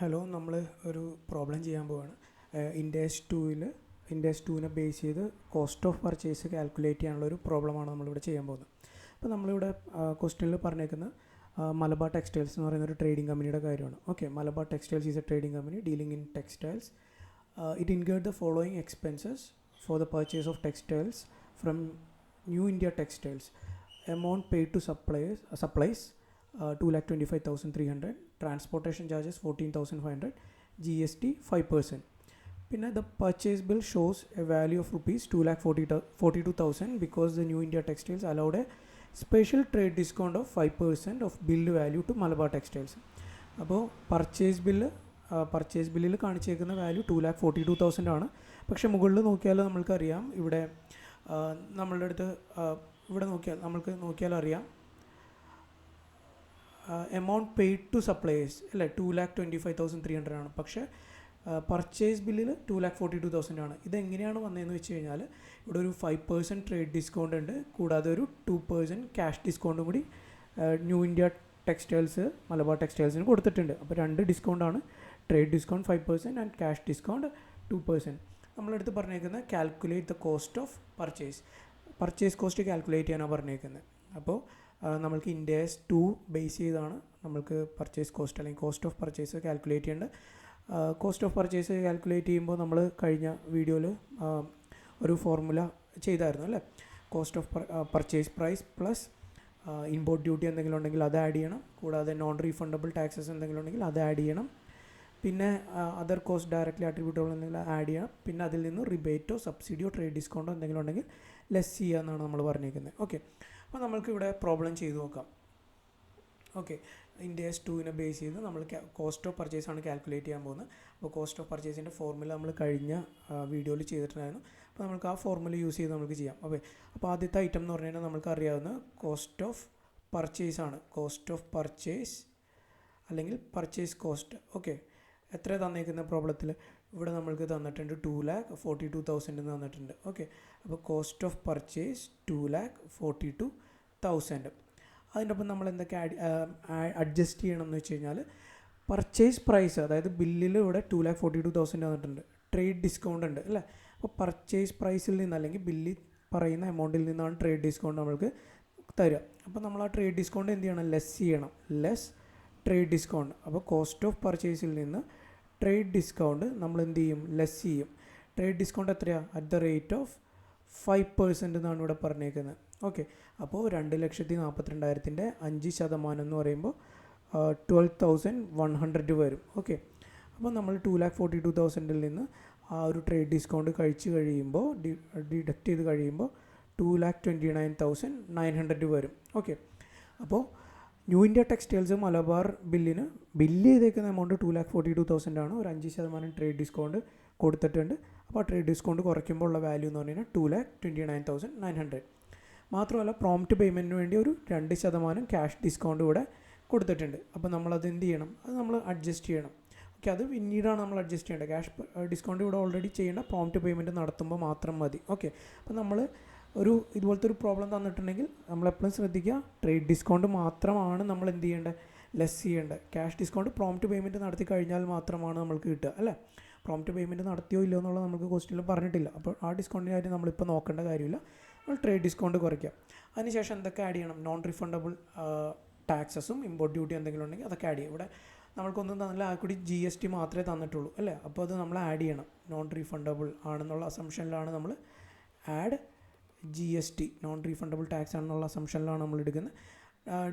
Hello, നമ്മൾ ഒരു problem ചെയ്യാൻ പോവുകയാണ്. ഇൻഡെക്സ് ടൂവിനെ ബേസ് ചെയ്ത് കോസ്റ്റ് ഓഫ് പർച്ചേസ് കാൽക്കുലേറ്റ് ചെയ്യാനുള്ള ഒരു പ്രോബ്ലമാണ് നമ്മളിവിടെ ചെയ്യാൻ പോകുന്നത്. അപ്പോൾ നമ്മളിവിടെ ക്വസ്റ്റ്യനിൽ പറഞ്ഞേക്കുന്ന മലബാർ ടെക്സ്റ്റൈൽസ് എന്ന് പറയുന്ന ഒരു ട്രേഡിംഗ് കമ്പനിയുടെ കാര്യമാണ്. Okay, Malabar textiles is A trading company dealing in textiles. It include the following expenses for the purchase of textiles from new India textiles. Amount paid to supplies 2,25,300, transportation charges 14,500, GST 5%. പിന്നെ the purchase bill shows a value of rupees 2,42,000 because the New India Textiles allowed a special trade discount of 5% of bill value to Malabar Textiles. അപ്പോൾ purchase ബില്ലിൽ കാണിച്ചേക്കുന്ന value 2,42,000 ആണ്. പക്ഷേ മുകളിൽ നോക്കിയാൽ നമ്മൾക്കറിയാം, നമ്മളുടെ അടുത്ത് ഇവിടെ നോക്കിയാൽ അറിയാം എമൗണ്ട് പെയ്ഡ് ടു സപ്ലയേഴ്സ് അല്ലേ 2,25,300 ആണ്. പക്ഷേ പർച്ചേസ് ബില്ലിൽ 2,42,000 ആണ്. ഇതെങ്ങനെയാണ് വന്നതെന്ന് വെച്ച് കഴിഞ്ഞാൽ ഇവിടെ ഒരു 5% ട്രേഡ് ഡിസ്കൗണ്ട് ഉണ്ട്, കൂടാതെ ഒരു 2% ക്യാഷ് ഡിസ്കൗണ്ടും കൂടി ന്യൂ ഇന്ത്യ ടെക്സ്റ്റൈൽസ് മലബാർ ടെക്സ്റ്റൈൽസിന് കൊടുത്തിട്ടുണ്ട്. അപ്പോൾ രണ്ട് ഡിസ്കൗണ്ടാണ്, trade discount 5% and cash discount 2%. നമ്മളെടുത്ത് പറഞ്ഞേക്കുന്നത് calculate the cost of purchase cost calculate ചെയ്യാനാണ് പറഞ്ഞേക്കുന്നത്. അപ്പോൾ നമ്മൾക്ക് ഇൻഡെക്സ് 2 ബേസ് ചെയ്താണ് നമ്മൾക്ക് പർച്ചേസ് കോസ്റ്റ് അല്ലെങ്കിൽ കോസ്റ്റ് ഓഫ് പർച്ചേസ് കാൽക്കുലേറ്റ് ചെയ്യേണ്ടത്. കോസ്റ്റ് ഓഫ് പർച്ചേസ് കാൽക്കുലേറ്റ് ചെയ്യുമ്പോൾ നമ്മൾ കഴിഞ്ഞ വീഡിയോയിൽ ഒരു ഫോർമുല ചെയ്തായിരുന്നു അല്ലേ. Cost of purchase price plus import duty എന്തെങ്കിലും ഉണ്ടെങ്കിൽ അത് ആഡ് ചെയ്യണം, കൂടാതെ നോൺ റീഫണ്ടബിൾ ടാക്സസ് എന്തെങ്കിലും ഉണ്ടെങ്കിൽ അത് ആഡ് ചെയ്യണം, പിന്നെ അതർ കോസ്റ്റ് ഡയറക്റ്റ്ലി അട്രിബ്യൂട്ടബിൾ എന്തെങ്കിലും ആഡ് ചെയ്യണം, പിന്നെ അതിൽ നിന്ന് റിബേറ്റോ സബ്സിഡിയോ ട്രേഡ് ഡിസ്കൗണ്ടോ എന്തെങ്കിലും ഉണ്ടെങ്കിൽ ലെസ് ചെയ്യുക എന്നാണ് നമ്മൾ പറഞ്ഞിരിക്കുന്നത്. ഓക്കെ, അപ്പോൾ നമ്മൾക്ക് ഇവിടെ പ്രോബ്ലം ചെയ്ത് നോക്കാം. ഓക്കെ, ഇൻഡെക്സ് 2 ബേസ് ചെയ്ത് നമ്മൾ കോസ്റ്റ് ഓഫ് പർച്ചേസ് ആണ് കാൽക്കുലേറ്റ് ചെയ്യാൻ പോകുന്നത്. അപ്പോൾ കോസ്റ്റ് ഓഫ് പർച്ചേസിൻ്റെ ഫോർമുല നമ്മൾ കഴിഞ്ഞ വീഡിയോയിൽ ചെയ്തിട്ടുണ്ടായിരുന്നു. അപ്പോൾ നമുക്ക് ആ ഫോർമുല യൂസ് ചെയ്ത് നമുക്ക് ചെയ്യാം. അപ്പോൾ ആദ്യത്തെ ഐറ്റം എന്ന് പറഞ്ഞു കഴിഞ്ഞാൽ നമുക്ക് അറിയാവുന്ന കോസ്റ്റ് ഓഫ് പർച്ചേസ് ആണ്. കോസ്റ്റ് ഓഫ് പർച്ചേസ് അല്ലെങ്കിൽ പർച്ചേസ് കോസ്റ്റ്. ഓക്കെ, എത്ര തന്നേക്കുന്ന പ്രോബ്ലത്തിൽ ഇവിടെ നമ്മൾക്ക് തന്നിട്ടുണ്ട് 2,42,000 തന്നിട്ടുണ്ട്. ഓക്കെ, അപ്പോൾ കോസ്റ്റ് ഓഫ് പർച്ചേസ് 2,42,000. അതിൻ്റെ ഒപ്പം നമ്മൾ എന്തൊക്കെ അഡ്ജസ്റ്റ് ചെയ്യണം എന്ന് വെച്ച് കഴിഞ്ഞാൽ പർച്ചേസ് പ്രൈസ്, അതായത് ബില്ലിൽ ഇവിടെ 2,42,000 തന്നിട്ടുണ്ട്, ട്രേഡ് ഡിസ്കൗണ്ട് ഉണ്ട് അല്ലേ. അപ്പോൾ പർച്ചേസ് പ്രൈസിൽ നിന്ന് അല്ലെങ്കിൽ ബില്ലിൽ പറയുന്ന എമൗണ്ടിൽ നിന്നാണ് ട്രേഡ് ഡിസ്കൗണ്ട് നമ്മൾക്ക് തരിക. അപ്പോൾ നമ്മൾ ആ ട്രേഡ് ഡിസ്കൗണ്ട് എന്ത് ചെയ്യണം, ലെസ് ചെയ്യണം, ലെസ് ട്രേഡ് ഡിസ്കൗണ്ട്. അപ്പോൾ കോസ്റ്റ് ഓഫ് പർച്ചേസിൽ നിന്ന് ട്രേഡ് ഡിസ്കൗണ്ട് നമ്മൾ എന്ത് ചെയ്യും, ലെസ് ചെയ്യും. ട്രേഡ് ഡിസ്കൗണ്ട് എത്രയാണ്, അറ്റ് ദ റേറ്റ് ഓഫ് 5% എന്നാണ് ഇവിടെ പറഞ്ഞേക്കുന്നത്. ഓക്കെ, അപ്പോൾ 2,42,000 5% എന്ന് പറയുമ്പോൾ 12,100 വരും. ഓക്കെ, അപ്പോൾ നമ്മൾ 2,42,000 നിന്ന് ആ ഒരു ട്രേഡ് ഡിസ്കൗണ്ട് കഴിയുമ്പോൾ ഡിഡക്റ്റ് ചെയ്ത് കഴിയുമ്പോൾ 2,29,900 വരും. ഓക്കെ, അപ്പോൾ new India textiles Malabar bill ചെയ്തേക്കുന്ന എമൗണ്ട് 2,42,000 ആണ്. ഒരു 5% ട്രേഡ് ഡിസ്കൗണ്ട് കൊടുത്തിട്ടുണ്ട്. അപ്പോൾ ആ ട്രേഡ് ഡിസ്കൗണ്ട് കുറയ്ക്കുമ്പോൾ ഉള്ള വാല്യൂ എന്ന് പറഞ്ഞു കഴിഞ്ഞാൽ 2,29,900. മാത്രമല്ല പ്രോംപ്റ്റ് പേയ്മെൻറ്റിന് വേണ്ടി ഒരു 2% ക്യാഷ് ഡിസ്കൗണ്ട് ഇവിടെ കൊടുത്തിട്ടുണ്ട്. അപ്പോൾ നമ്മളത് എന്ത് ചെയ്യണം, അത് നമ്മൾ അഡ്ജസ്റ്റ് ചെയ്യണം. ഓക്കെ, അത് പിന്നീടാണ് നമ്മൾ അഡ്ജസ്റ്റ് ചെയ്യേണ്ടത്. ക്യാഷ് ഡിസ്കൗണ്ട് ഇവിടെ ഓൾറെഡി ചെയ്യേണ്ട, പ്രോംപ്റ്റ് പേയ്മെൻറ്റ് നടത്തുമ്പോൾ മാത്രം മതി. ഓക്കെ, അപ്പോൾ നമ്മൾ ഇതുപോലത്തെ ഒരു പ്രോബ്ലം തന്നിട്ടുണ്ടെങ്കിൽ നമ്മളെപ്പോഴും ശ്രദ്ധിക്കുക, ട്രേഡ് ഡിസ്കൗണ്ട് മാത്രമാണ് നമ്മൾ എന്ത് ചെയ്യേണ്ടത്, ലെസ് ചെയ്യേണ്ടത്. ക്യാഷ് ഡിസ്കൗണ്ട് പ്രോംപ്റ്റ് പേയ്മെൻറ്റ് നടത്തി കഴിഞ്ഞാൽ മാത്രമാണ് നമ്മൾക്ക് കിട്ടുക അല്ലേ. പ്രോംപ്റ്റ് പേയ്മെൻറ്റ് നടത്തിയോ ഇല്ലയോ എന്നുള്ളത് നമുക്ക് ക്വസ്റ്റ്യനിൽ പറഞ്ഞിട്ടില്ല. അപ്പോൾ ആ ഡിസ്കൗണ്ടിൻ്റെ കാര്യം നമ്മളിപ്പോൾ നോക്കേണ്ട കാര്യമില്ല. നമ്മൾ ട്രേഡ് ഡിസ്കൗണ്ട് കുറയ്ക്കുക. അതിനുശേഷം എന്തൊക്കെ ആഡ് ചെയ്യണം, നോൺ റീഫണ്ടബിൾ ടാക്സസും ഇമ്പോർട്ട് ഡ്യൂട്ടി എന്തെങ്കിലും ഉണ്ടെങ്കിൽ അതൊക്കെ ആഡ് ചെയ്യും. ഇവിടെ നമ്മൾക്കൊന്നും തന്നില്ല, ആ കൂടി GST മാത്രമേ തന്നിട്ടുള്ളൂ അല്ലേ. അപ്പോൾ അത് നമ്മൾ ആഡ് ചെയ്യണം. നോൺ റീഫണ്ടബിൾ ആണെന്നുള്ള അസംഷനിലാണ് നമ്മൾ add GST, non refundable tax ആണെന്നുള്ള അസംഷനിലാണ് നമ്മൾ എടുക്കുന്നത്.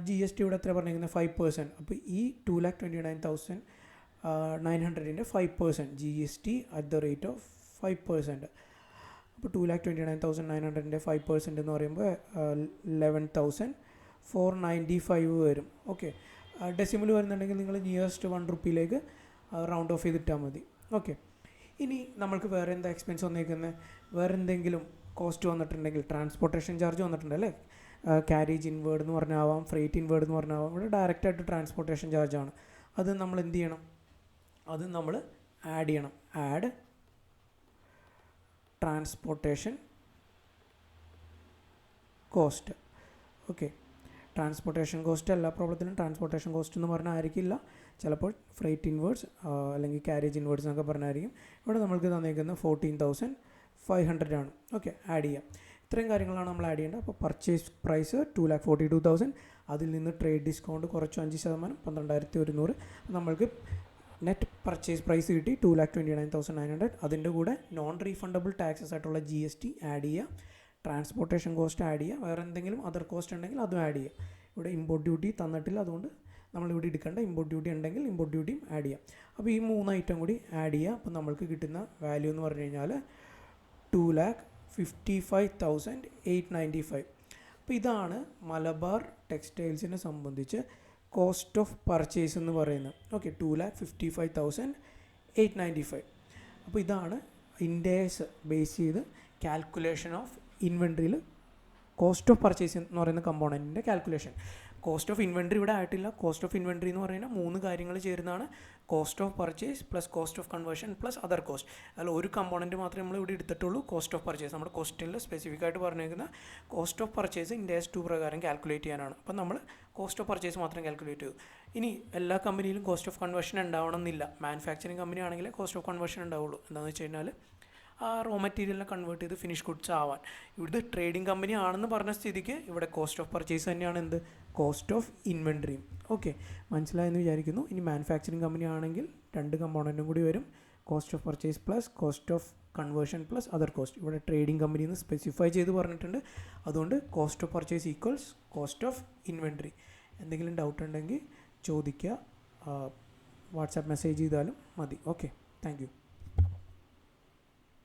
GST ഇവിടെ എത്ര പറഞ്ഞിരിക്കുന്നത്, 5%. അപ്പോൾ ഈ 2,29,900 5% GST at the rate of 5%. അപ്പോൾ 2,29,900 5% എന്ന് പറയുമ്പോൾ 11,495 വരും. ഓക്കെ, ഡെസിമൽ വരുന്നുണ്ടെങ്കിൽ നിങ്ങൾ നിയറസ്റ്റ് 1 റുപ്പിയിലേക്ക് റൗണ്ട് ഓഫ് ചെയ്തിട്ടാൽ മതി. ഓക്കെ, ഇനി നമ്മൾക്ക് വേറെ എന്താ എക്സ്പെൻസ് വന്നിരിക്കുന്നത്, വേറെ എന്തെങ്കിലും കോസ്റ്റ് വന്നിട്ടുണ്ടെങ്കിൽ ട്രാൻസ്പോർട്ടേഷൻ ചാർജ് വന്നിട്ടുണ്ട് അല്ലേ. ക്യാരേജ് ഇൻവേർഡ് എന്ന് പറഞ്ഞാവാം, ഫ്രേറ്റ് ഇൻവേർഡ് എന്ന് പറഞ്ഞാവാം. ഇവിടെ ഡയറക്റ്റായിട്ട് ട്രാൻസ്പോർട്ടേഷൻ ചാർജാണ്. അത് നമ്മൾ എന്ത് ചെയ്യണം, അത് നമ്മൾ ആഡ് ചെയ്യണം. Add transportation cost. Okay, transportation cost എല്ലാ പ്രോബ്ലത്തിലും ട്രാൻസ്പോർട്ടേഷൻ കോസ്റ്റ് എന്ന് പറഞ്ഞാൽ ആയിരിക്കില്ല. ചിലപ്പോൾ ഫ്രൈറ്റ് ഇൻവേർഡ്സ് അല്ലെങ്കിൽ കാരേജ് ഇൻവേർഡ്സ് എന്നൊക്കെ പറഞ്ഞായിരിക്കും. ഇവിടെ നമ്മൾക്ക് തന്നേക്കുന്ന 14,500 ആണ്. ഓക്കെ, ആഡ് ചെയ്യാം. ഇത്രയും കാര്യങ്ങളാണ് നമ്മൾ ആഡ് ചെയ്യേണ്ടത്. അപ്പോൾ പർച്ചേസ് പ്രൈസ് 2,42,000, അതിൽ നിന്ന് ട്രേഡ് ഡിസ്കൗണ്ട് കുറച്ചു 5%, 12,100. നമ്മൾക്ക് നെറ്റ് പർച്ചേസ് പ്രൈസ് കിട്ടി 2,29,900. അതിൻ്റെ കൂടെ നോൺ റീഫണ്ടബിൾ ടാക്സസ് ആയിട്ടുള്ള GST ആഡ് ചെയ്യുക, ട്രാൻസ്പോർട്ടേഷൻ കോസ്റ്റ് ആഡ് ചെയ്യുക, വേറെ എന്തെങ്കിലും അതർ കോസ്റ്റ് ഉണ്ടെങ്കിൽ അതും ആഡ് ചെയ്യുക. ഇവിടെ ഇമ്പോർട്ട് ഡ്യൂട്ടി തന്നിട്ടില്ല, അതുകൊണ്ട് നമ്മളിവിടെ എടുക്കേണ്ട. ഇമ്പോർട്ട് ഡ്യൂട്ടി ഉണ്ടെങ്കിൽ ഇമ്പോർട്ട് ഡ്യൂട്ടിയും ആഡ് ചെയ്യാം. അപ്പോൾ ഈ 3 ഐറ്റം കൂടി ആഡ് ചെയ്യുക. അപ്പോൾ നമ്മൾക്ക് കിട്ടുന്ന വാല്യൂ എന്ന് പറഞ്ഞു കഴിഞ്ഞാൽ 2,55,895. അപ്പോൾ ഇതാണ് മലബാർ ടെക്സ്റ്റൈൽസിനെ സംബന്ധിച്ച് കോസ്റ്റ് ഓഫ് പർച്ചേസ് എന്ന് പറയുന്നത്. ഓക്കെ, 2,55,895. അപ്പോൾ ഇതാണ് ഇൻഡേഴ്സ് ബേസ് ചെയ്ത് കാൽക്കുലേഷൻ ഓഫ് ഇൻവെൻട്രിയിൽ കോസ്റ്റ് ഓഫ് പർച്ചേസ് എന്ന് പറയുന്ന കമ്പോണൻറ്റിൻ്റെ കാൽക്കുലേഷൻ. കോസ്റ്റ് ഓഫ് ഇൻവെൻട്രി ഇവിടെ ആയിട്ടില്ല. കോസ്റ്റ് ഓഫ് ഇൻവെൻട്രി എന്ന് പറയുന്നത് 3 കാര്യങ്ങൾ ചേരുന്നതാണ്. Cost of purchase plus cost of conversion plus other cost. അതിൽ ഒരു കമ്പോണൻറ്റ് മാത്രമേ നമ്മൾ ഇവിടെ എടുത്തിട്ടുള്ളൂ, കോസ്റ്റ് ഓഫ് പർച്ചേസ്. നമ്മുടെ ക്വസ്റ്റ്യനിൽ സ്പെസിഫിക് ആയിട്ട് പറഞ്ഞേക്കുന്ന കോസ്റ്റ് ഓഫ് പർച്ചേസ് ഇൻഡേഴ്സ് 2 പ്രകാരം കാൽക്കുലേറ്റ് ചെയ്യാനാണ്. അപ്പം നമ്മൾ കോസ്റ്റ് ഓഫ് പർച്ചേസ് മാത്രം കാൽക്കുലേറ്റ് ചെയ്തു. ഇനി എല്ലാ കമ്പനിയിലും കോസ്റ്റ് ഓഫ് കൺവേർഷൻ ഉണ്ടാവണമെന്നില്ല. മാനുഫാക്ചറിങ് കമ്പനി ആണെങ്കിൽ കോസ്റ്റ് ഓഫ് കൺവേർഷൻ ഉണ്ടാവുള്ളൂ. എന്താണെന്ന് വെച്ച് കഴിഞ്ഞാൽ ആ റോ മെറ്റീരിയലിനെ കൺവേർട്ട് ചെയ്ത് ഫിനിഷ് ഗുഡ്സ് ആവാൻ. ഇവിടെ ട്രേഡിംഗ് കമ്പനി ആണെന്ന് പറഞ്ഞ സ്ഥിതിക്ക് ഇവിടെ കോസ്റ്റ് ഓഫ് പർച്ചേസ് തന്നെയാണ് എന്ത്, കോസ്റ്റ് ഓഫ് ഇൻവെൻട്രിയും. ഓക്കെ, മനസ്സിലായെന്ന് വിചാരിക്കുന്നു. ഇനി മാനുഫാക്ചറിങ് കമ്പനി ആണെങ്കിൽ 2 കമ്പോണൻറ്റും കൂടി വരും, cost of purchase plus cost of conversion plus other cost. ഇവിടെ ട്രേഡിംഗ് കമ്പനി എന്ന് സ്പെസിഫൈ ചെയ്ത് പറഞ്ഞിട്ടുണ്ട്. അതുകൊണ്ട് cost of purchase equals cost of inventory. എന്തെങ്കിലും ഡൗട്ട് ഉണ്ടെങ്കിൽ ചോദിക്കുക, വാട്സാപ്പ് മെസ്സേജ് ചെയ്താലും മതി. Okay, thank you.